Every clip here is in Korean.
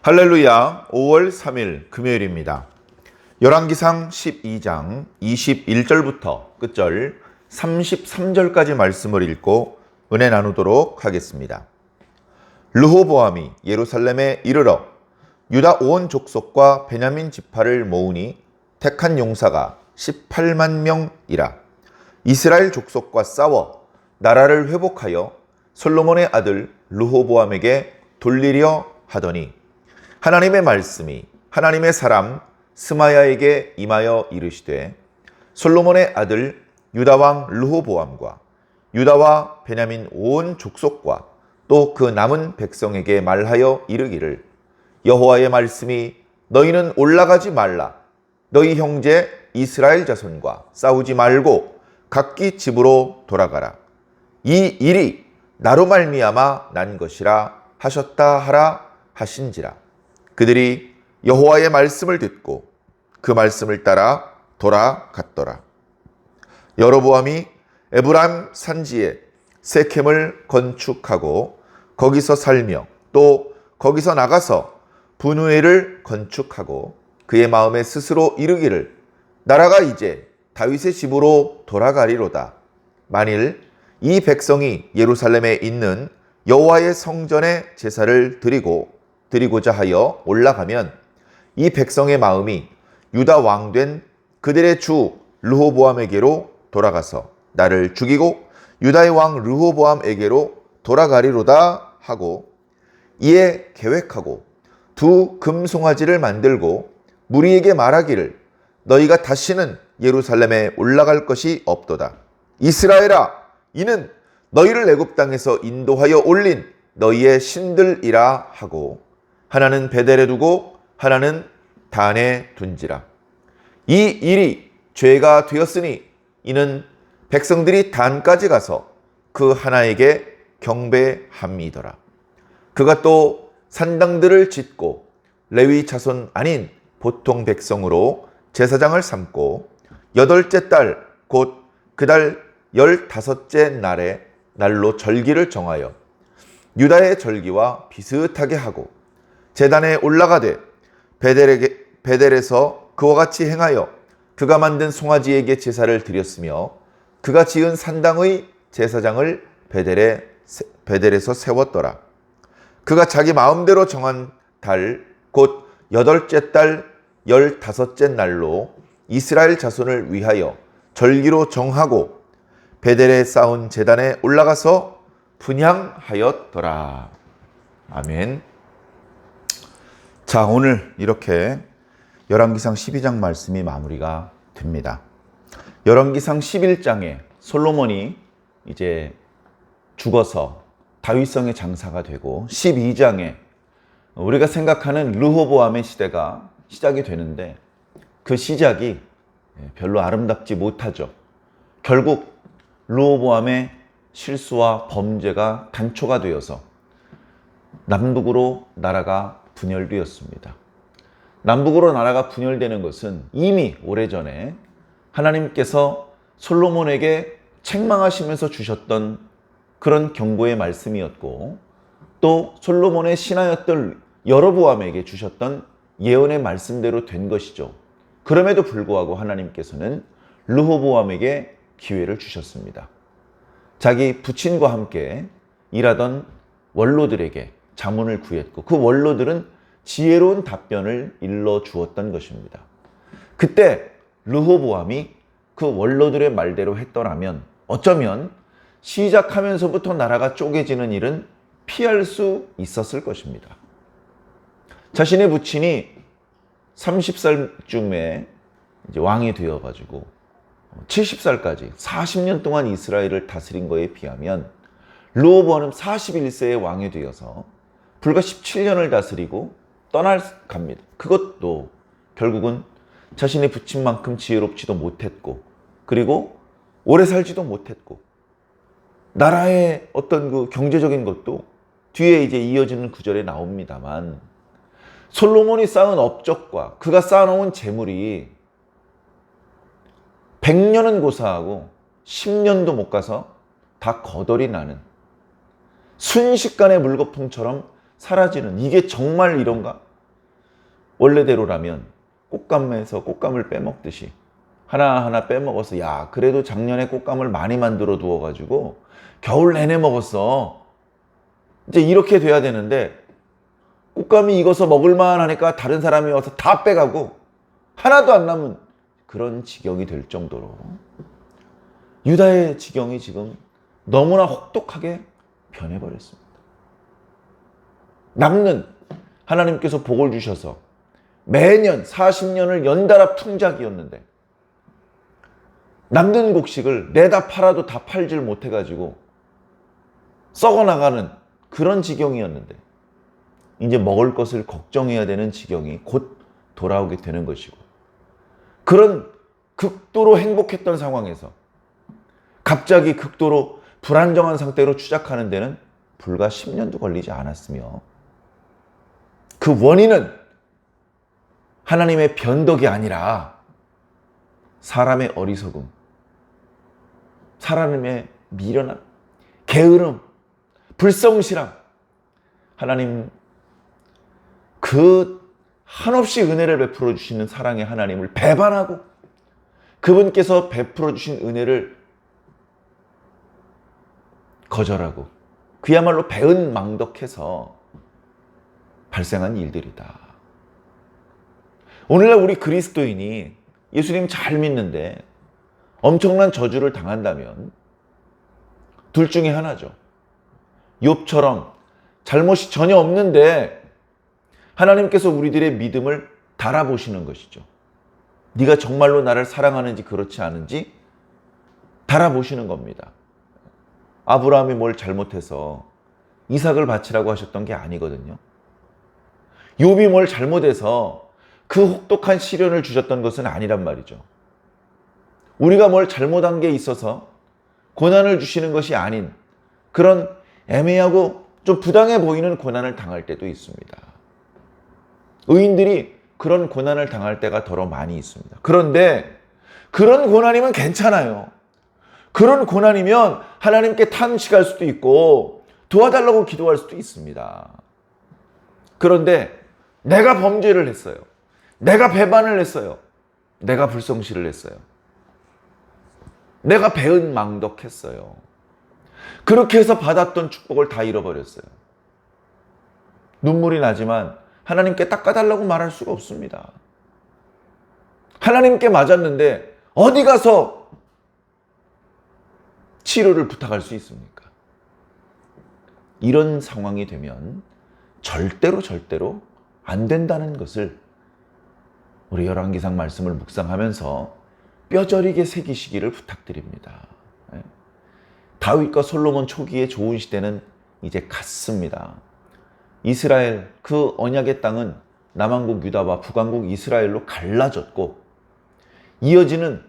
할렐루야. 5월 3일 금요일입니다. 열왕기상 12장 21절부터 끝절 33절까지 말씀을 읽고 은혜 나누도록 하겠습니다. 르호보암이 예루살렘에 이르러 유다 온 족속과 베냐민 지파를 모으니 택한 용사가 18만 명이라. 이스라엘 족속과 싸워 나라를 회복하여 솔로몬의 아들 르호보암에게 돌리려 하더니 하나님의 말씀이 하나님의 사람 스마야에게 임하여 이르시되 솔로몬의 아들 유다 왕 르호보암과 유다와 베냐민 온 족속과 또 그 남은 백성에게 말하여 이르기를 여호와의 말씀이 너희는 올라가지 말라. 너희 형제 이스라엘 자손과 싸우지 말고 각기 집으로 돌아가라. 이 일이 나로 말미암아 난 것이라 하셨다 하라 하신지라. 그들이 여호와의 말씀을 듣고 그 말씀을 따라 돌아갔더라. 여로보암이 에브람 산지에 세켐을 건축하고 거기서 살며 또 거기서 나가서 분우엘을 건축하고 그의 마음에 스스로 이르기를 나라가 이제 다윗의 집으로 돌아가리로다. 만일 이 백성이 예루살렘에 있는 여호와의 성전에 제사를 드리고자 하여 올라가면 이 백성의 마음이 유다 왕된 그들의 주 르호보암에게로 돌아가서 나를 죽이고 유다의 왕 르호보암에게로 돌아가리로다 하고 이에 계획하고 두 금송아지를 만들고 무리에게 말하기를 너희가 다시는 예루살렘에 올라갈 것이 없도다. 이스라엘아, 이는 너희를 애굽 땅에서 인도하여 올린 너희의 신들이라 하고 하나는 베델에 두고 하나는 단에 둔지라. 이 일이 죄가 되었으니 이는 백성들이 단까지 가서 그 하나에게 경배함이더라. 그가 또 산당들을 짓고 레위 자손 아닌 보통 백성으로 제사장을 삼고 8째 달 곧 그달 15째 날로 절기를 정하여 유다의 절기와 비슷하게 하고 제단에 올라가되 베델에서 그와 같이 행하여 그가 만든 송아지에게 제사를 드렸으며 그가 지은 산당의 제사장을 베델에서 세웠더라. 그가 자기 마음대로 정한 달 곧 8째 달 15째 날로 이스라엘 자손을 위하여 절기로 정하고 베델에 쌓은 제단에 올라가서 분향하였더라. 아멘. 자, 오늘 이렇게 열왕기상 12장 말씀이 마무리가 됩니다. 열왕기상 11장에 솔로몬이 이제 죽어서 다윗성의 장사가 되고 12장에 우리가 생각하는 르호보암의 시대가 시작이 되는데 그 시작이 별로 아름답지 못하죠. 결국 르호보암의 실수와 범죄가 단초가 되어서 남북으로 나라가 분열되었습니다. 남북으로 나라가 분열되는 것은 이미 오래전에 하나님께서 솔로몬에게 책망하시면서 주셨던 그런 경고의 말씀이었고 또 솔로몬의 신하였던 여로보암에게 주셨던 예언의 말씀대로 된 것이죠. 그럼에도 불구하고 하나님께서는 르호보암에게 기회를 주셨습니다. 자기 부친과 함께 일하던 원로들에게 자문을 구했고 그 원로들은 지혜로운 답변을 일러 주었던 것입니다. 그때 르호보암이 그 원로들의 말대로 했더라면 어쩌면 시작하면서부터 나라가 쪼개지는 일은 피할 수 있었을 것입니다. 자신의 부친이 30살쯤에 이제 왕이 되어가지고 70살까지 40년 동안 이스라엘을 다스린 거에 비하면 르호보암은 41세에 왕이 되어서 불과 17년을 다스리고 떠나갑니다. 그것도 결국은 자신의 부친만큼 지혜롭지도 못했고 그리고 오래 살지도 못했고 나라의 어떤 그 경제적인 것도 뒤에 이제 이어지는 구절에 나옵니다만 솔로몬이 쌓은 업적과 그가 쌓아놓은 재물이 100년은 고사하고 10년도 못 가서 다 거덜이 나는 순식간에 물거품처럼 사라지는 이게 정말 이런가? 원래대로라면 꽃감에서 꽃감을 빼먹듯이 하나하나 빼먹어서, 야, 그래도 작년에 꽃감을 많이 만들어 두어가지고 겨울 내내 먹었어. 이제 이렇게 돼야 되는데 꽃감이 익어서 먹을만 하니까 다른 사람이 와서 다 빼가고 하나도 안 남은 그런 지경이 될 정도로 유다의 지경이 지금 너무나 혹독하게 변해버렸습니다. 남는 하나님께서 복을 주셔서 매년 40년을 연달아 풍작이었는데 남는 곡식을 내다 팔아도 다 팔질 못해가지고 썩어나가는 그런 지경이었는데 이제 먹을 것을 걱정해야 되는 지경이 곧 돌아오게 되는 것이고, 그런 극도로 행복했던 상황에서 갑자기 극도로 불안정한 상태로 추락하는 데는 불과 10년도 걸리지 않았으며, 그 원인은 하나님의 변덕이 아니라 사람의 어리석음, 사람의 미련함, 게으름, 불성실함, 하나님 그 한없이 은혜를 베풀어 주시는 사랑의 하나님을 배반하고 그분께서 베풀어 주신 은혜를 거절하고 그야말로 배은망덕해서 발생한 일들이다. 오늘날 우리 그리스도인이 예수님 잘 믿는데 엄청난 저주를 당한다면 둘 중에 하나죠. 욥처럼 잘못이 전혀 없는데 하나님께서 우리들의 믿음을 달아보시는 것이죠. 네가 정말로 나를 사랑하는지 그렇지 않은지 달아보시는 겁니다. 아브라함이 뭘 잘못해서 이삭을 바치라고 하셨던 게 아니거든요. 욥이 뭘 잘못해서 그 혹독한 시련을 주셨던 것은 아니란 말이죠. 우리가 뭘 잘못한 게 있어서 고난을 주시는 것이 아닌 그런 애매하고 좀 부당해 보이는 고난을 당할 때도 있습니다. 의인들이 그런 고난을 당할 때가 더러 많이 있습니다. 그런데 그런 고난이면 괜찮아요. 그런 고난이면 하나님께 탄식할 수도 있고 도와달라고 기도할 수도 있습니다. 그런데 내가 범죄를 했어요. 내가 배반을 했어요. 내가 불성실을 했어요. 내가 배은망덕했어요. 그렇게 해서 받았던 축복을 다 잃어버렸어요. 눈물이 나지만 하나님께 닦아달라고 말할 수가 없습니다. 하나님께 맞았는데 어디 가서 치료를 부탁할 수 있습니까? 이런 상황이 되면 절대로 안 된다는 것을 우리 열왕기상 말씀을 묵상하면서 뼈저리게 새기시기를 부탁드립니다. 다윗과 솔로몬 초기의 좋은 시대는 이제 갔습니다. 이스라엘 그 언약의 땅은 남왕국 유다와 북왕국 이스라엘로 갈라졌고, 이어지는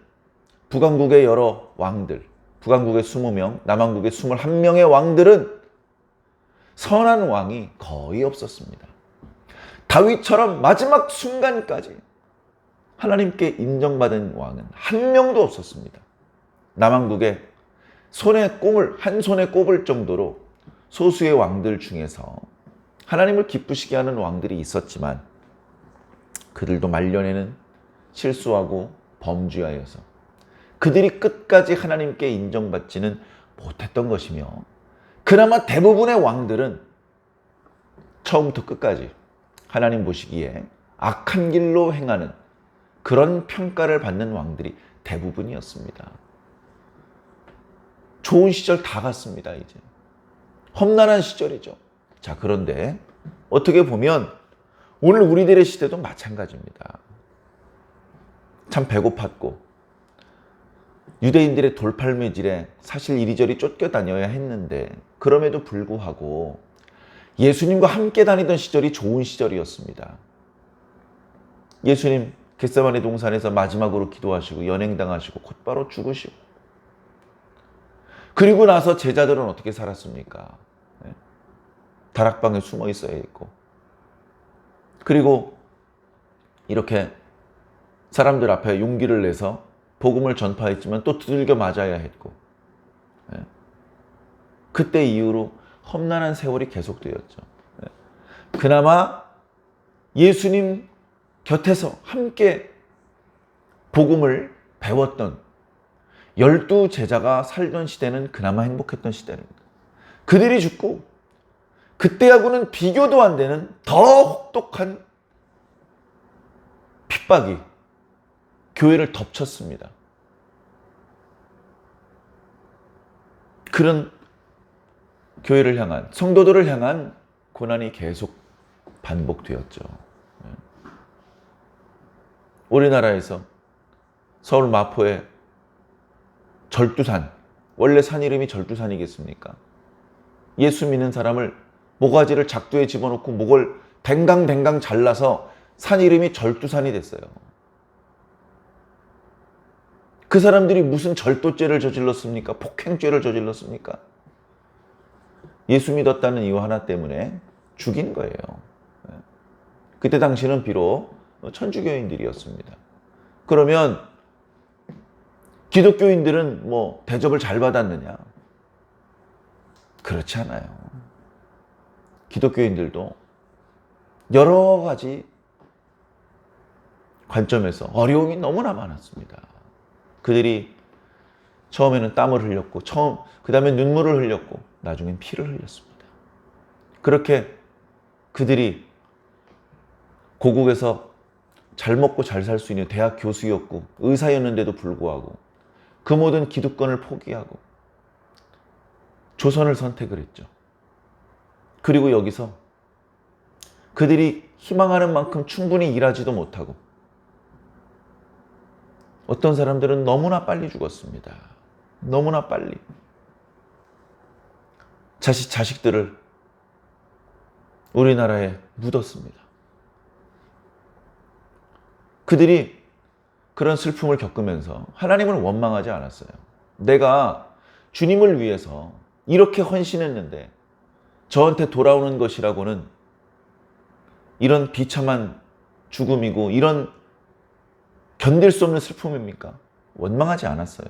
북왕국의 여러 왕들, 북왕국의 20명, 남왕국의 21명의 왕들은 선한 왕이 거의 없었습니다. 다윗처럼 마지막 순간까지 하나님께 인정받은 왕은 한 명도 없었습니다. 남왕국의 한 손에 꼽을 정도로 소수의 왕들 중에서 하나님을 기쁘시게 하는 왕들이 있었지만 그들도 말년에는 실수하고 범죄하여서 그들이 끝까지 하나님께 인정받지는 못했던 것이며, 그나마 대부분의 왕들은 처음부터 끝까지 하나님 보시기에 악한 길로 행하는 그런 평가를 받는 왕들이 대부분이었습니다. 좋은 시절 다 갔습니다. 이제 험난한 시절이죠. 자, 그런데 어떻게 보면 오늘 우리들의 시대도 마찬가지입니다. 참 배고팠고 유대인들의 돌팔매질에 사실 이리저리 쫓겨다녀야 했는데 그럼에도 불구하고 예수님과 함께 다니던 시절이 좋은 시절이었습니다. 예수님 겟세마네 동산에서 마지막으로 기도하시고 연행당하시고 곧바로 죽으시고, 그리고 나서 제자들은 어떻게 살았습니까? 다락방에 숨어 있어야 했고, 그리고 이렇게 사람들 앞에 용기를 내서 복음을 전파했지만 또 두들겨 맞아야 했고, 그때 이후로 험난한 세월이 계속되었죠. 그나마 예수님 곁에서 함께 복음을 배웠던 12제자가 살던 시대는 그나마 행복했던 시대입니다. 그들이 죽고 그때하고는 비교도 안 되는 더 혹독한 핍박이 교회를 덮쳤습니다. 그런 교회를 향한, 성도들을 향한 고난이 계속 반복되었죠. 우리나라에서 서울 마포의 절두산, 원래 산 이름이 절두산이겠습니까? 예수 믿는 사람을 모가지를 작두에 집어넣고 목을 댕강댕강 잘라서 산 이름이 절두산이 됐어요. 그 사람들이 무슨 절도죄를 저질렀습니까? 폭행죄를 저질렀습니까? 예수 믿었다는 이유 하나 때문에 죽인 거예요. 그때 당시는 비록 천주교인들이었습니다. 그러면 기독교인들은 뭐 대접을 잘 받았느냐? 그렇지 않아요. 기독교인들도 여러 가지 관점에서 어려움이 너무나 많았습니다. 그들이 처음에는 땀을 흘렸고, 그 다음에 눈물을 흘렸고, 나중엔 피를 흘렸습니다. 그렇게 그들이 고국에서 잘 먹고 잘 살 수 있는 대학 교수였고, 의사였는데도 불구하고 그 모든 기득권을 포기하고 조선을 선택을 했죠. 그리고 여기서 그들이 희망하는 만큼 충분히 일하지도 못하고 어떤 사람들은 너무나 빨리 죽었습니다. 너무나 빨리. 자식들을 우리나라에 묻었습니다. 그들이 그런 슬픔을 겪으면서 하나님을 원망하지 않았어요. 내가 주님을 위해서 이렇게 헌신했는데 저한테 돌아오는 것이라고는 이런 비참한 죽음이고 이런 견딜 수 없는 슬픔입니까? 원망하지 않았어요.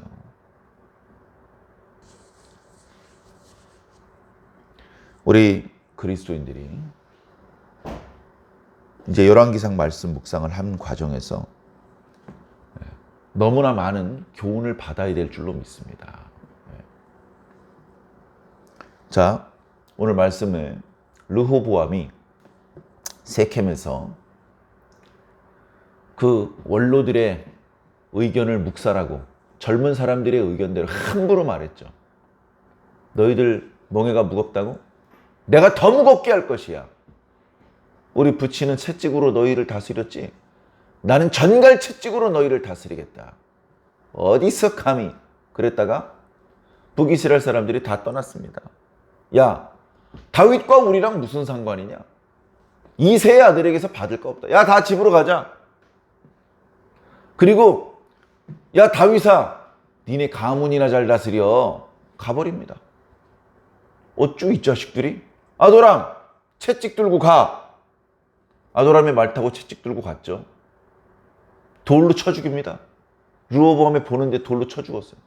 우리 그리스도인들이 이제 열왕기상 말씀 묵상을 한 과정에서 너무나 많은 교훈을 받아야 될 줄로 믿습니다. 자, 오늘 말씀에 르호보암이 세켐에서 그 원로들의 의견을 묵살하고 젊은 사람들의 의견대로 함부로 말했죠. 너희들 멍에가 무겁다고? 내가 더 무겁게 할 것이야. 우리 부치는 채찍으로 너희를 다스렸지. 나는 전갈 채찍으로 너희를 다스리겠다. 어디서 감히 그랬다가 북이스라엘 사람들이 다 떠났습니다. 야, 다윗과 우리랑 무슨 상관이냐? 이세의 아들에게서 받을 거 없다. 야, 다 집으로 가자. 그리고 야, 다윗아, 니네 가문이나 잘 다스려. 가버립니다. 어쭈 이 자식들이? 아도람, 채찍 들고 가. 아도람이 말 타고 채찍 들고 갔죠. 돌로 쳐 죽입니다. 르호보암이 보는데 돌로 쳐 죽었어요.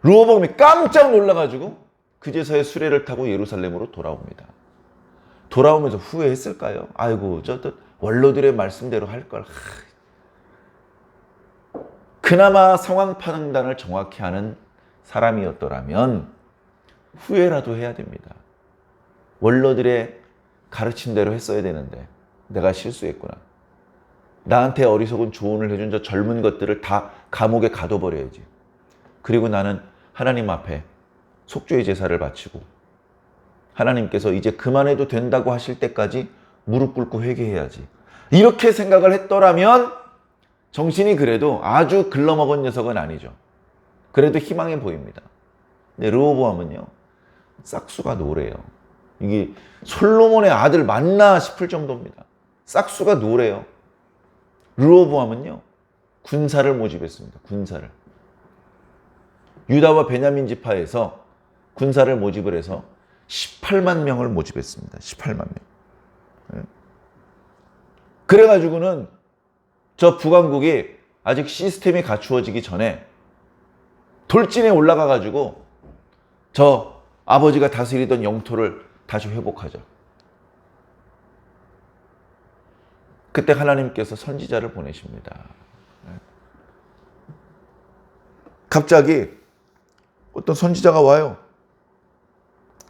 르호보암이 깜짝 놀라가지고 그제서야 수레를 타고 예루살렘으로 돌아옵니다. 돌아오면서 후회했을까요? 아이고, 저 원로들의 말씀대로 할 걸. 그나마 상황 판단을 정확히 하는 사람이었더라면 후회라도 해야 됩니다. 원로들의 가르친 대로 했어야 되는데 내가 실수했구나. 나한테 어리석은 조언을 해준 저 젊은 것들을 다 감옥에 가둬버려야지. 그리고 나는 하나님 앞에 속죄의 제사를 바치고 하나님께서 이제 그만해도 된다고 하실 때까지 무릎 꿇고 회개해야지. 이렇게 생각을 했더라면 정신이 그래도 아주 글러먹은 녀석은 아니죠. 그래도 희망해 보입니다. 근데 르호보암은요, 싹수가 노래요. 이게 솔로몬의 아들 맞나 싶을 정도입니다. 싹수가 노래요. 르호보암은요, 군사를 모집했습니다. 군사를. 유다와 베냐민 지파에서 군사를 모집을 해서 18만 명을 모집했습니다. 18만 명. 그래가지고는 저 북왕국이 아직 시스템이 갖추어지기 전에 돌진에 올라가가지고 저 아버지가 다스리던 영토를 다시 회복하죠. 그때 하나님께서 선지자를 보내십니다. 갑자기 어떤 선지자가 와요.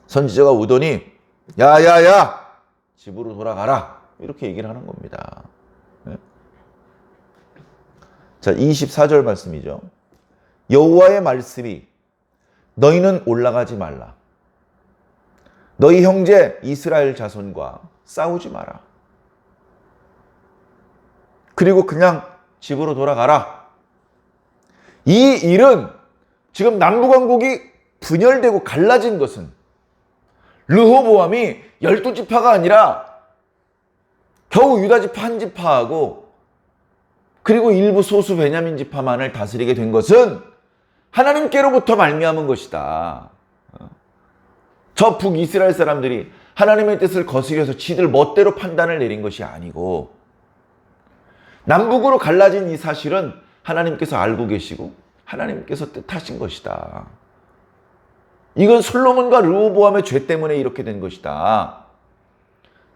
선지자가 오더니 야야야 집으로 돌아가라 이렇게 얘기를 하는 겁니다. 자, 24절 말씀이죠. 여호와의 말씀이 너희는 올라가지 말라. 너희 형제 이스라엘 자손과 싸우지 마라. 그리고 그냥 집으로 돌아가라. 이 일은 지금 남북왕국이 분열되고 갈라진 것은 르호보암이 12지파가 아니라 겨우 유다지파 한 지파하고 그리고 일부 소수 베냐민 지파만을 다스리게 된 것은 하나님께로부터 말미암은 것이다. 저 북이스라엘 사람들이 하나님의 뜻을 거스려서 지들 멋대로 판단을 내린 것이 아니고 남북으로 갈라진 이 사실은 하나님께서 알고 계시고 하나님께서 뜻하신 것이다. 이건 솔로몬과 르호보암의 죄 때문에 이렇게 된 것이다.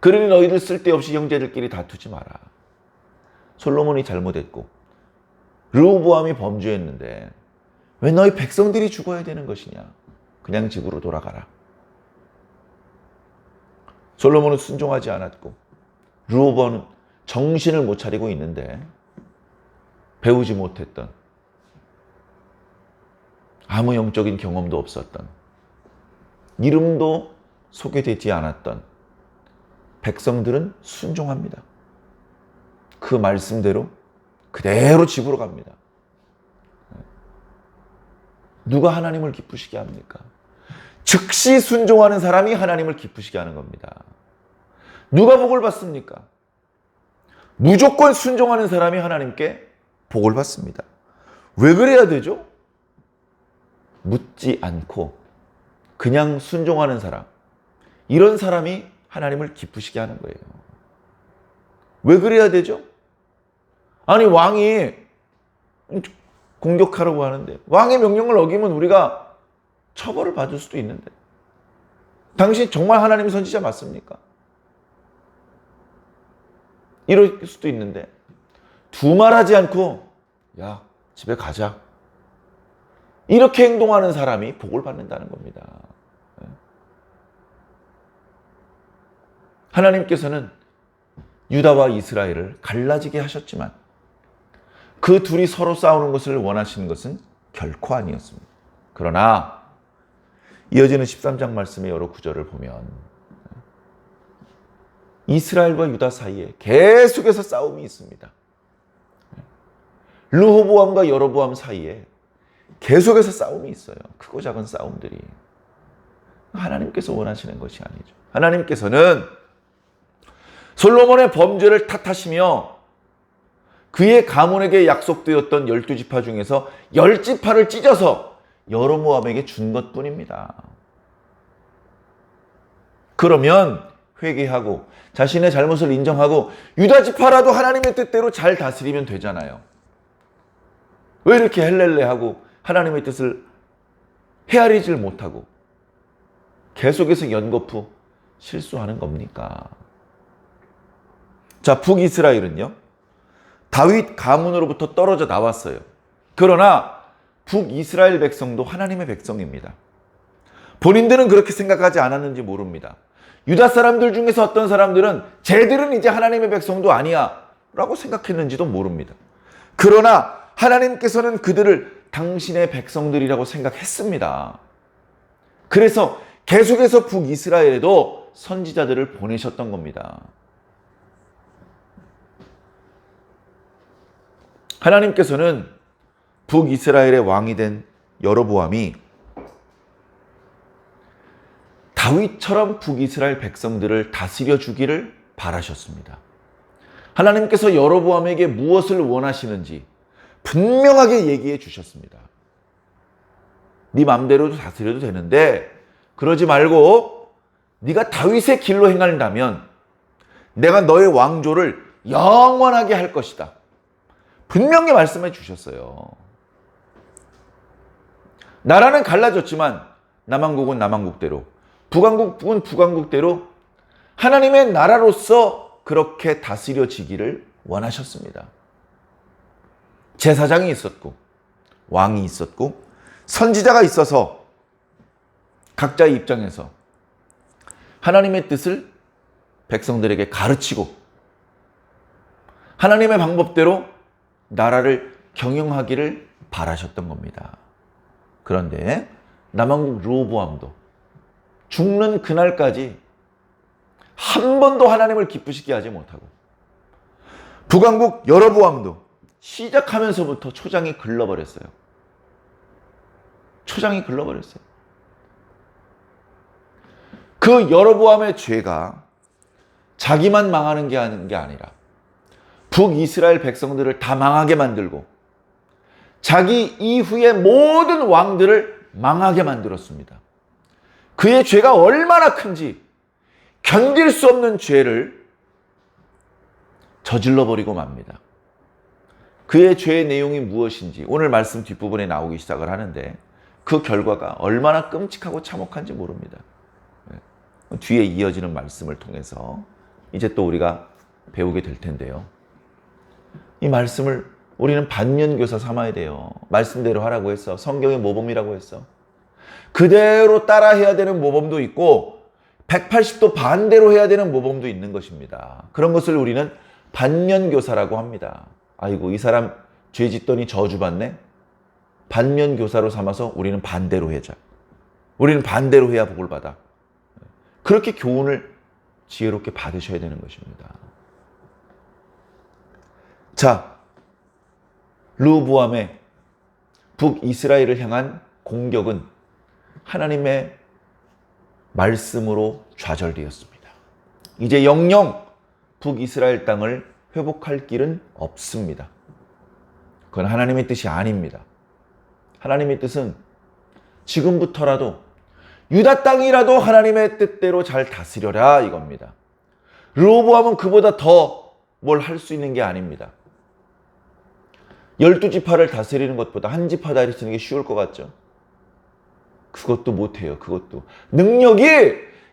그러니 너희들 쓸데없이 형제들끼리 다투지 마라. 솔로몬이 잘못했고 르호보암이 범죄했는데 왜 너희 백성들이 죽어야 되는 것이냐. 그냥 집으로 돌아가라. 솔로몬은 순종하지 않았고 르호보암은 정신을 못 차리고 있는데 배우지 못했던 아무 영적인 경험도 없었던 이름도 소개되지 않았던 백성들은 순종합니다. 그 말씀대로 그대로 집으로 갑니다. 누가 하나님을 기쁘시게 합니까? 즉시 순종하는 사람이 하나님을 기쁘시게 하는 겁니다. 누가 복을 받습니까? 무조건 순종하는 사람이 하나님께 복을 받습니다. 왜 그래야 되죠? 묻지 않고 그냥 순종하는 사람, 이런 사람이 하나님을 기쁘시게 하는 거예요. 왜 그래야 되죠? 아니 왕이 공격하라고 하는데 왕의 명령을 어기면 우리가 처벌을 받을 수도 있는데 당신 정말 하나님의 선지자 맞습니까? 이럴 수도 있는데 두말하지 않고 야 집에 가자 이렇게 행동하는 사람이 복을 받는다는 겁니다. 하나님께서는 유다와 이스라엘을 갈라지게 하셨지만 그 둘이 서로 싸우는 것을 원하시는 것은 결코 아니었습니다. 그러나 이어지는 13장 말씀의 여러 구절을 보면 이스라엘과 유다 사이에 계속해서 싸움이 있습니다. 르호보암과 여로보암 사이에 계속해서 싸움이 있어요. 크고 작은 싸움들이. 하나님께서 원하시는 것이 아니죠. 하나님께서는 솔로몬의 범죄를 탓하시며 그의 가문에게 약속되었던 12지파 중에서 10지파를 찢어서 여로보암에게 준 것뿐입니다. 그러면 회개하고 자신의 잘못을 인정하고 유다지파라도 하나님의 뜻대로 잘 다스리면 되잖아요. 왜 이렇게 헬렐레하고 하나님의 뜻을 헤아리질 못하고 계속해서 연거푸 실수하는 겁니까? 자, 북이스라엘은요, 다윗 가문으로부터 떨어져 나왔어요. 그러나 북이스라엘 백성도 하나님의 백성입니다. 본인들은 그렇게 생각하지 않았는지 모릅니다. 유다 사람들 중에서 어떤 사람들은 쟤들은 이제 하나님의 백성도 아니야 라고 생각했는지도 모릅니다. 그러나 하나님께서는 그들을 당신의 백성들이라고 생각했습니다. 그래서 계속해서 북이스라엘에도 선지자들을 보내셨던 겁니다. 하나님께서는 북이스라엘의 왕이 된 여로보암이 다윗처럼 북이스라엘 백성들을 다스려 주기를 바라셨습니다. 하나님께서 여로보암에게 무엇을 원하시는지 분명하게 얘기해 주셨습니다. 네 맘대로 다스려도 되는데 그러지 말고 네가 다윗의 길로 행한다면 내가 너의 왕조를 영원하게 할 것이다. 분명히 말씀해 주셨어요. 나라는 갈라졌지만 남왕국은 남왕국대로, 북왕국은 북왕국대로 하나님의 나라로서 그렇게 다스려지기를 원하셨습니다. 제사장이 있었고 왕이 있었고 선지자가 있어서 각자의 입장에서 하나님의 뜻을 백성들에게 가르치고 하나님의 방법대로 나라를 경영하기를 바라셨던 겁니다. 그런데 남왕국 르호보암도 죽는 그날까지 한 번도 하나님을 기쁘시게 하지 못하고 북왕국 여로보암도 시작하면서부터 초장이 글러버렸어요. 초장이 글러버렸어요. 그 여로보암의 죄가 자기만 망하는 게 아니라 북이스라엘 백성들을 다 망하게 만들고 자기 이후의 모든 왕들을 망하게 만들었습니다. 그의 죄가 얼마나 큰지 견딜 수 없는 죄를 저질러버리고 맙니다. 그의 죄의 내용이 무엇인지 오늘 말씀 뒷부분에 나오기 시작을 하는데 그 결과가 얼마나 끔찍하고 참혹한지 모릅니다. 뒤에 이어지는 말씀을 통해서 이제 또 우리가 배우게 될 텐데요. 이 말씀을 우리는 반면교사 삼아야 돼요. 말씀대로 하라고 했어. 성경의 모범이라고 했어. 그대로 따라해야 되는 모범도 있고 180도 반대로 해야 되는 모범도 있는 것입니다. 그런 것을 우리는 반면교사라고 합니다. 아이고 이 사람 죄 짓더니 저주받네. 반면교사로 삼아서 우리는 반대로 하자. 우리는 반대로 해야 복을 받아. 그렇게 교훈을 지혜롭게 받으셔야 되는 것입니다. 자, 르호보암의 북이스라엘을 향한 공격은 하나님의 말씀으로 좌절되었습니다. 이제 영영 북이스라엘 땅을 회복할 길은 없습니다. 그건 하나님의 뜻이 아닙니다. 하나님의 뜻은 지금부터라도 유다 땅이라도 하나님의 뜻대로 잘 다스려라 이겁니다. 르호보암은 그보다 더 뭘 할 수 있는 게 아닙니다. 12지파를 다스리는 것보다 한 지파 다스리는 게 쉬울 것 같죠? 그것도 못해요. 그것도. 능력이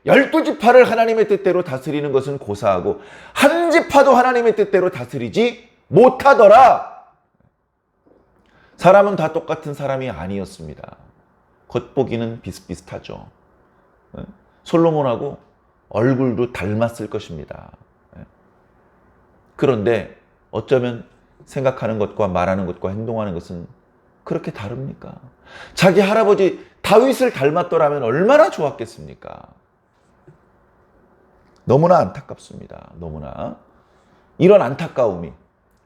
12지파를 하나님의 뜻대로 다스리는 것은 고사하고 한 지파도 하나님의 뜻대로 다스리지 못하더라. 사람은 다 똑같은 사람이 아니었습니다. 겉보기는 비슷비슷하죠. 솔로몬하고 얼굴도 닮았을 것입니다. 그런데 어쩌면 생각하는 것과 말하는 것과 행동하는 것은 그렇게 다릅니까? 자기 할아버지 다윗을 닮았더라면 얼마나 좋았겠습니까? 너무나 안타깝습니다. 너무나. 이런 안타까움이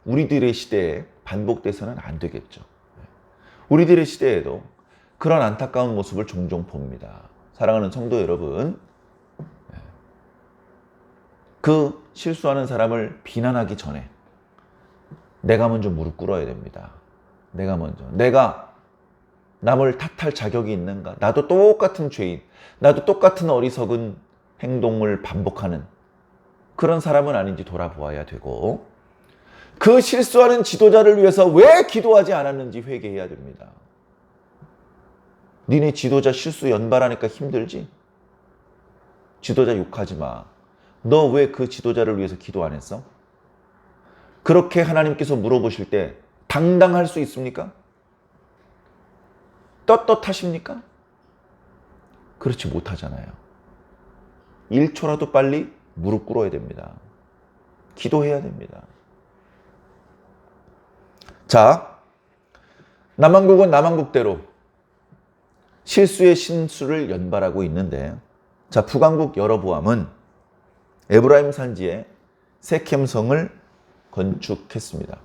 우리들의 시대에 반복돼서는 안 되겠죠. 우리들의 시대에도 그런 안타까운 모습을 종종 봅니다. 사랑하는 성도 여러분, 그 실수하는 사람을 비난하기 전에 내가 먼저 무릎 꿇어야 됩니다. 내가 먼저. 내가 남을 탓할 자격이 있는가? 나도 똑같은 죄인, 나도 똑같은 어리석은 행동을 반복하는 그런 사람은 아닌지 돌아보아야 되고 그 실수하는 지도자를 위해서 왜 기도하지 않았는지 회개해야 됩니다. 니네 지도자 실수 연발하니까 힘들지? 지도자 욕하지 마. 너 왜 그 지도자를 위해서 기도 안 했어? 그렇게 하나님께서 물어보실 때 당당할 수 있습니까? 떳떳하십니까? 그렇지 못하잖아요. 1초라도 빨리 무릎 꿇어야 됩니다. 기도해야 됩니다. 자, 남왕국은 남왕국대로 실수의 신수를 연발하고 있는데, 자, 북왕국 여로보암은 에브라임 산지에 세켐성을 건축했습니다.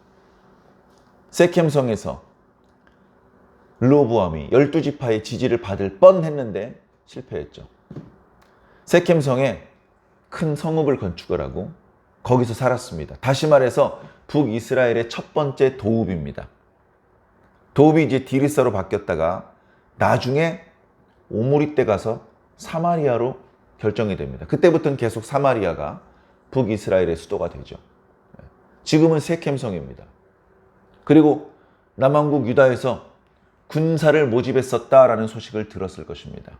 세켐성에서 르호보암이 12지파의 지지를 받을 뻔했는데 실패했죠. 세켐성에 큰 성읍을 건축을 하고 거기서 살았습니다. 다시 말해서 북이스라엘의 첫 번째 도읍입니다. 도읍이 이제 디리사로 바뀌었다가 나중에 오므리 때 가서 사마리아로 결정이 됩니다. 그때부터는 계속 사마리아가 북이스라엘의 수도가 되죠. 지금은 세켐성입니다. 그리고 남왕국 유다에서 군사를 모집했었다라는 소식을 들었을 것입니다.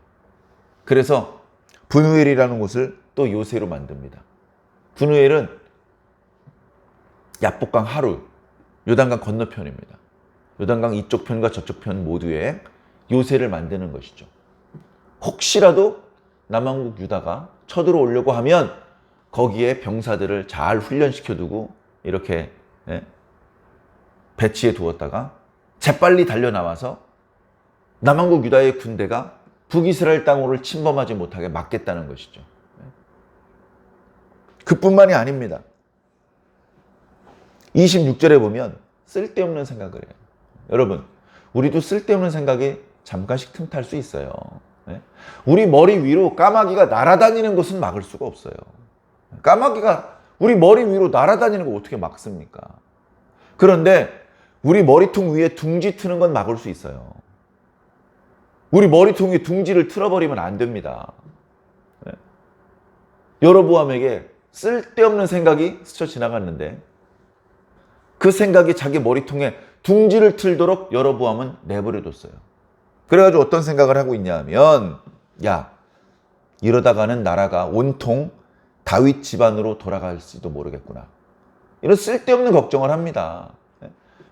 그래서 분우엘이라는 곳을 또 요새로 만듭니다. 분우엘은 야복강 하루, 요단강 건너편입니다. 요단강 이쪽 편과 저쪽 편 모두에 요새를 만드는 것이죠. 혹시라도 남왕국 유다가 쳐들어오려고 하면 거기에 병사들을 잘 훈련시켜두고 이렇게 배치해 두었다가 재빨리 달려나와서 남왕국 유다의 군대가 북이스라엘 땅으로 침범하지 못하게 막겠다는 것이죠. 그뿐만이 아닙니다. 26절에 보면 쓸데없는 생각을 해요. 여러분, 우리도 쓸데없는 생각에 잠깐씩 틈탈 수 있어요. 우리 머리 위로 까마귀가 날아다니는 것은 막을 수가 없어요. 까마귀가 우리 머리 위로 날아다니는 거 어떻게 막습니까? 그런데 우리 머리통 위에 둥지 트는 건 막을 수 있어요. 우리 머리통 위에 둥지를 틀어버리면 안 됩니다. 여로보암에게 쓸데없는 생각이 스쳐 지나갔는데 그 생각이 자기 머리통에 둥지를 틀도록 여로보암은 내버려뒀어요. 그래가지고 어떤 생각을 하고 있냐 하면, 야, 이러다가는 나라가 온통 다윗 집안으로 돌아갈지도 모르겠구나. 이런 쓸데없는 걱정을 합니다.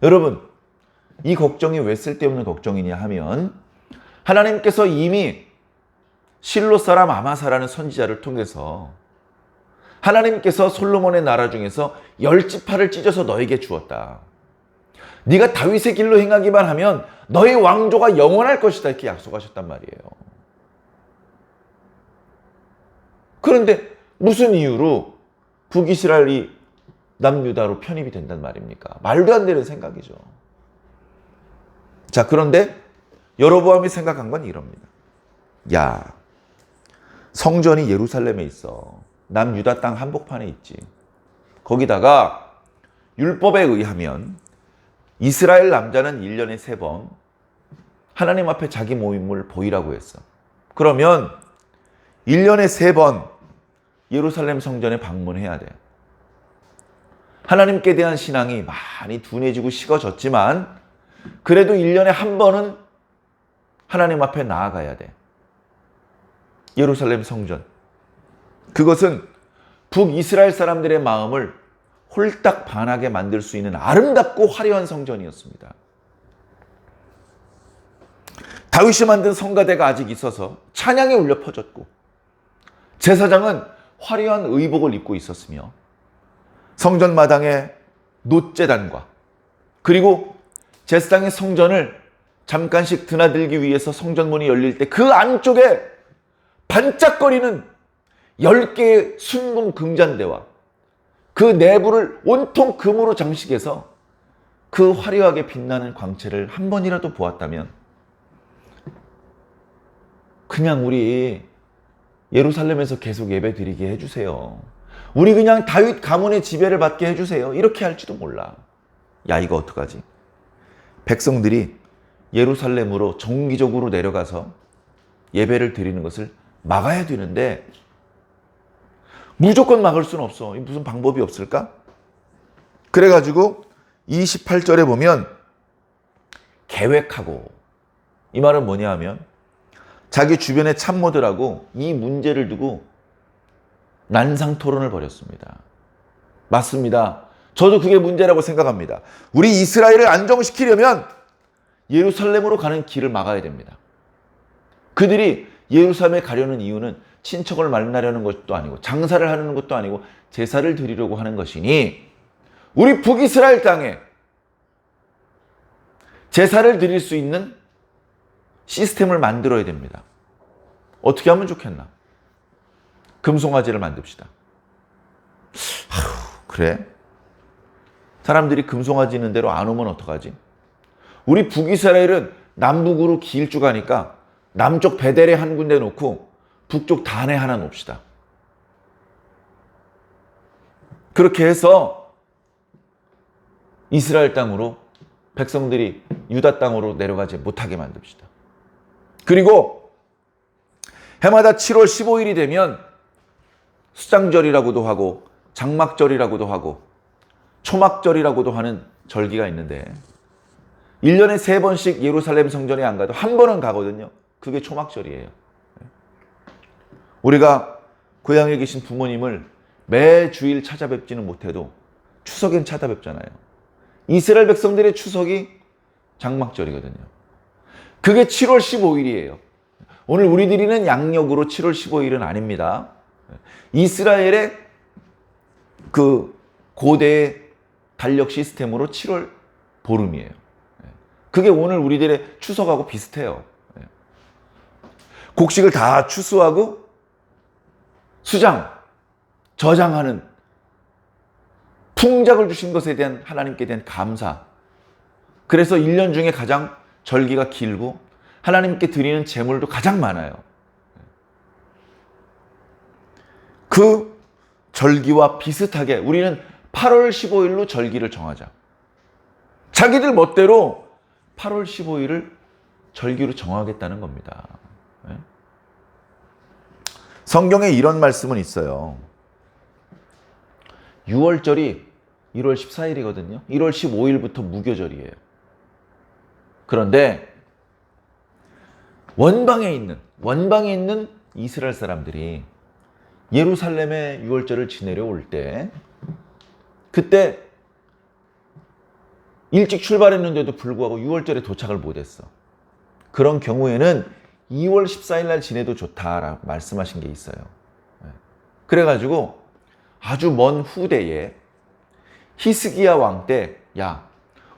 여러분, 이 걱정이 왜 쓸데없는 걱정이냐 하면 하나님께서 이미 실로 사람 아마사라는 선지자를 통해서 하나님께서 솔로몬의 나라 중에서 10지파를 찢어서 너에게 주었다. 네가 다윗의 길로 행하기만 하면 너의 왕조가 영원할 것이다. 이렇게 약속하셨단 말이에요. 그런데 무슨 이유로 북이스라엘이 남유다로 편입이 된단 말입니까? 말도 안 되는 생각이죠. 자, 그런데 여로보암이 생각한 건 이럽니다. 야, 성전이 예루살렘에 있어. 남유다 땅 한복판에 있지. 거기다가 율법에 의하면 이스라엘 남자는 1년에 3번 하나님 앞에 자기 몸을 보이라고 했어. 그러면 1년에 3번 예루살렘 성전에 방문해야 돼. 하나님께 대한 신앙이 많이 둔해지고 식어졌지만 그래도 1년에 한 번은 하나님 앞에 나아가야 돼. 예루살렘 성전. 그것은 북이스라엘 사람들의 마음을 홀딱 반하게 만들 수 있는 아름답고 화려한 성전이었습니다. 다윗이 만든 성가대가 아직 있어서 찬양이 울려 퍼졌고 제사장은 화려한 의복을 입고 있었으며 성전 마당에 놋제단과 그리고 제사장의 성전을 잠깐씩 드나들기 위해서 성전문이 열릴 때 그 안쪽에 반짝거리는 10개의 순금 금잔대와 그 내부를 온통 금으로 장식해서 그 화려하게 빛나는 광채를 한 번이라도 보았다면 그냥 우리 예루살렘에서 계속 예배 드리게 해주세요. 우리 그냥 다윗 가문의 지배를 받게 해주세요. 이렇게 할지도 몰라. 야, 이거 어떡하지? 백성들이 예루살렘으로 정기적으로 내려가서 예배를 드리는 것을 막아야 되는데 무조건 막을 수는 없어. 무슨 방법이 없을까? 그래가지고 28절에 보면 계획하고, 이 말은 뭐냐 하면 자기 주변의 참모들하고 이 문제를 두고 난상 토론을 벌였습니다. 맞습니다. 저도 그게 문제라고 생각합니다. 우리 이스라엘을 안정시키려면 예루살렘으로 가는 길을 막아야 됩니다. 그들이 예루살렘에 가려는 이유는 친척을 만나려는 것도 아니고 장사를 하려는 것도 아니고 제사를 드리려고 하는 것이니 우리 북이스라엘 땅에 제사를 드릴 수 있는 시스템을 만들어야 됩니다. 어떻게 하면 좋겠나? 금송아지를 만듭시다. 그래? 사람들이 금송아지 있는 대로 안 오면 어떡하지? 우리 북이스라엘은 남북으로 길쭉하니까 남쪽 베델에 한 군데 놓고 북쪽 단에 하나 놓읍시다. 그렇게 해서 이스라엘 땅으로 백성들이 유다 땅으로 내려가지 못하게 만듭시다. 그리고 해마다 7월 15일이 되면 수장절이라고도 하고 장막절이라고도 하고 초막절이라고도 하는 절기가 있는데 1년에 3번씩 예루살렘 성전에 안 가도 한 번은 가거든요. 그게 초막절이에요. 우리가 고향에 계신 부모님을 매 주일 찾아뵙지는 못해도 추석엔 찾아뵙잖아요. 이스라엘 백성들의 추석이 장막절이거든요. 그게 7월 15일이에요. 오늘 우리들이는 양력으로 7월 15일은 아닙니다. 이스라엘의 그 고대의 달력 시스템으로 7월 보름이에요. 그게 오늘 우리들의 추석하고 비슷해요. 곡식을 다 추수하고 수장, 저장하는 풍작을 주신 것에 대한 하나님께 대한 감사. 그래서 1년 중에 가장 절기가 길고 하나님께 드리는 제물도 가장 많아요. 그 절기와 비슷하게 우리는 8월 15일로 절기를 정하자. 자기들 멋대로 8월 15일을 절기로 정하겠다는 겁니다. 성경에 이런 말씀은 있어요. 6월절이 1월 14일이거든요. 1월 15일부터 무교절이에요. 그런데 원방에 있는 이스라엘 사람들이 예루살렘에 6월절을 지내려 올 때 그때 일찍 출발했는데도 불구하고 6월절에 도착을 못했어. 그런 경우에는 2월 14일 날 지내도 좋다라고 말씀하신 게 있어요. 그래가지고 아주 먼 후대에 히스기야 왕 때, 야,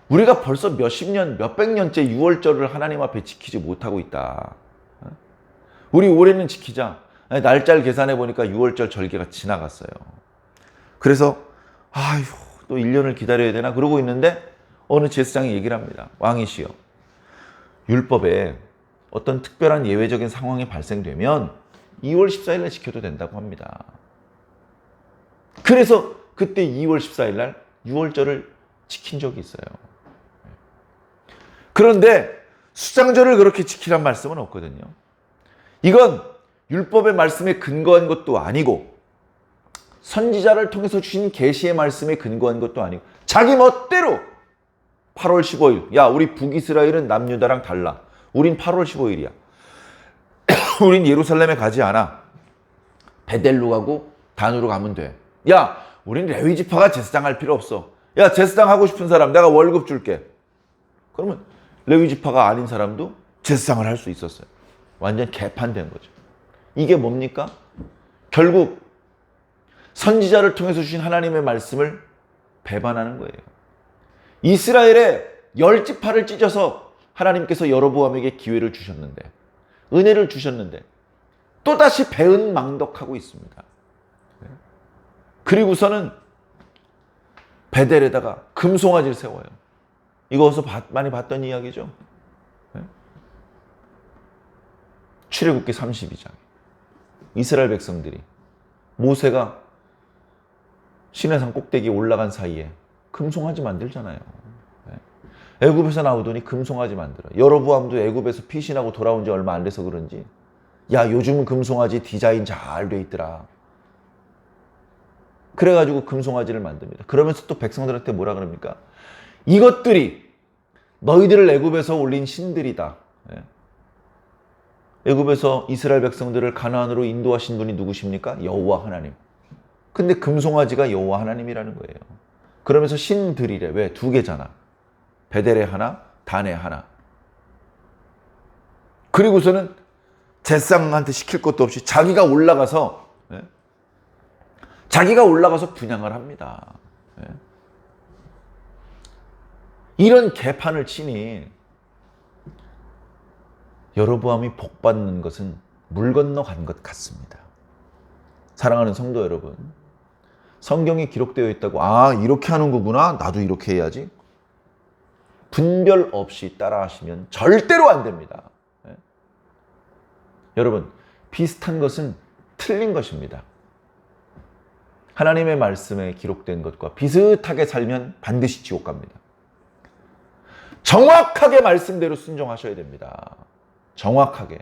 우리가 벌써 몇십 년, 몇백 년째 6월절을 하나님 앞에 지키지 못하고 있다. 우리 올해는 지키자. 날짜를 계산해 보니까 6월절 절기가 지나갔어요. 그래서 아휴, 또 1년을 기다려야 되나 그러고 있는데 어느 제사장이 얘기를 합니다. 왕이시여, 율법에 어떤 특별한 예외적인 상황이 발생되면 2월 14일 날 지켜도 된다고 합니다. 그래서 그때 2월 14일 날 6월절을 지킨 적이 있어요. 그런데 수장절을 그렇게 지키란 말씀은 없거든요. 이건 율법의 말씀에 근거한 것도 아니고 선지자를 통해서 주신 계시의 말씀에 근거한 것도 아니고 자기 멋대로 8월 15일, 야, 우리 북이스라엘은 남유다랑 달라. 우린 8월 15일이야. 우린 예루살렘에 가지 않아. 베델로 가고 단으로 가면 돼. 야, 우린 레위 지파가 제사장 할 필요 없어. 야, 제사장 하고 싶은 사람 내가 월급 줄게. 그러면 레위 지파가 아닌 사람도 제사장을 할 수 있었어요. 완전 개판된 거죠. 이게 뭡니까? 결국 선지자를 통해서 주신 하나님의 말씀을 배반하는 거예요. 이스라엘의 10지파를 찢어서 하나님께서 여로보암에게 기회를 주셨는데, 은혜를 주셨는데 또다시 배은망덕하고 있습니다. 그리고서는 베델에다가 금송아지를 세워요. 이거 어디서 많이 봤던 이야기죠. 출애굽기 32장. 이스라엘 백성들이 모세가 시내산 꼭대기에 올라간 사이에 금송아지 만들잖아요. 애굽에서 나오더니 금송아지 만들어. 여로보암도 애굽에서 피신하고 돌아온 지 얼마 안 돼서 그런지, 야, 요즘은 금송아지 디자인 잘 돼 있더라. 그래가지고 금송아지를 만듭니다. 그러면서 또 백성들한테 뭐라 그럽니까? 이것들이 너희들을 애굽에서 올린 신들이다. 애굽에서 이스라엘 백성들을 가나안으로 인도하신 분이 누구십니까? 여호와 하나님. 근데 금송아지가 여호와 하나님이라는 거예요. 그러면서 신들이래. 왜? 두 개잖아. 베델에 하나, 단에 하나. 그리고서는 제사장한테 시킬 것도 없이 자기가 올라가서 분향을 합니다. 이런 개판을 치니 여로보암이 복받는 것은 물 건너간 것 같습니다. 사랑하는 성도 여러분, 성경에 기록되어 있다고 이렇게 하는 거구나, 나도 이렇게 해야지, 분별 없이 따라하시면 절대로 안 됩니다. 여러분, 비슷한 것은 틀린 것입니다. 하나님의 말씀에 기록된 것과 비슷하게 살면 반드시 지옥 갑니다. 정확하게 말씀대로 순종하셔야 됩니다. 정확하게.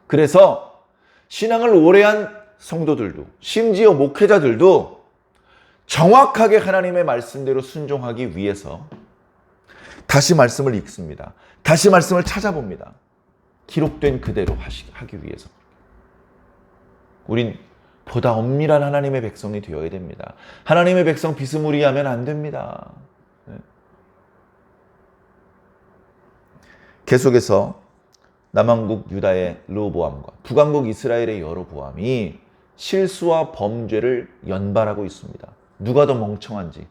그래서 신앙을 오래 한 성도들도, 심지어 목회자들도 정확하게 하나님의 말씀대로 순종하기 위해서 다시 말씀을 읽습니다. 다시 말씀을 찾아봅니다. 기록된 그대로 하기 위해서. 우린 보다 엄밀한 하나님의 백성이 되어야 됩니다. 하나님의 백성 비스무리하면 안 됩니다. 계속해서 남왕국 유다의 르호보암과 북왕국 이스라엘의 여로보암이 실수와 범죄를 연발하고 있습니다. 누가 더 멍청한지,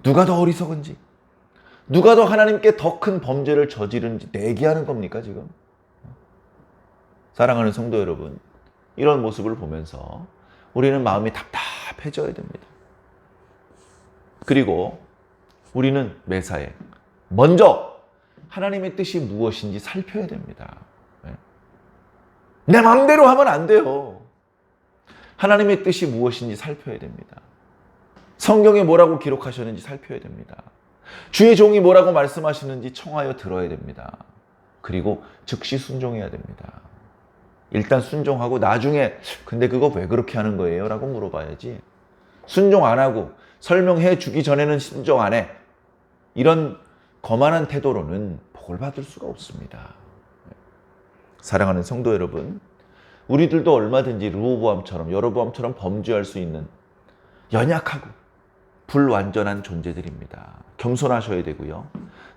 누가 더 어리석은지, 누가 더 하나님께 더 큰 범죄를 저지른지 내기하는 겁니까 지금? 사랑하는 성도 여러분, 이런 모습을 보면서 우리는 마음이 답답해져야 됩니다. 그리고 우리는 매사에 먼저 하나님의 뜻이 무엇인지 살펴야 됩니다. 내 마음대로 하면 안 돼요. 하나님의 뜻이 무엇인지 살펴야 됩니다. 성경에 뭐라고 기록하셨는지 살펴야 됩니다. 주의 종이 뭐라고 말씀하시는지 청하여 들어야 됩니다. 그리고 즉시 순종해야 됩니다. 일단 순종하고 나중에 근데 그거 왜 그렇게 하는 거예요? 라고 물어봐야지. 순종 안 하고 설명해 주기 전에는 순종 안 해. 이런 거만한 태도로는 복을 받을 수가 없습니다. 사랑하는 성도 여러분, 우리들도 얼마든지 르호보암처럼 여로보암처럼 범죄할 수 있는 연약하고 불완전한 존재들입니다. 겸손하셔야 되고요.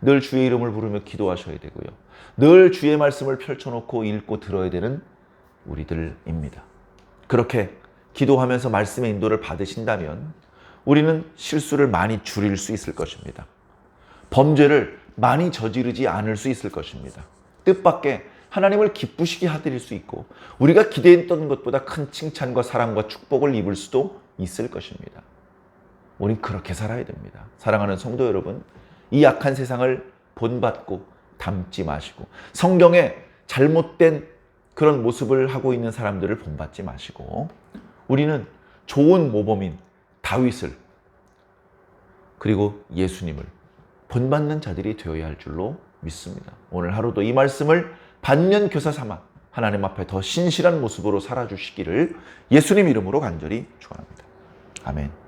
늘 주의 이름을 부르며 기도하셔야 되고요. 늘 주의 말씀을 펼쳐놓고 읽고 들어야 되는 우리들입니다. 그렇게 기도하면서 말씀의 인도를 받으신다면 우리는 실수를 많이 줄일 수 있을 것입니다. 범죄를 많이 저지르지 않을 수 있을 것입니다. 뜻밖의 하나님을 기쁘시게 하드릴 수 있고 우리가 기대했던 것보다 큰 칭찬과 사랑과 축복을 입을 수도 있을 것입니다. 우린 그렇게 살아야 됩니다. 사랑하는 성도 여러분, 이 악한 세상을 본받고 닮지 마시고 성경에 잘못된 그런 모습을 하고 있는 사람들을 본받지 마시고 우리는 좋은 모범인 다윗을 그리고 예수님을 본받는 자들이 되어야 할 줄로 믿습니다. 오늘 하루도 이 말씀을 반면교사 삼아 하나님 앞에 더 신실한 모습으로 살아주시기를 예수님 이름으로 간절히 축원합니다. 아멘.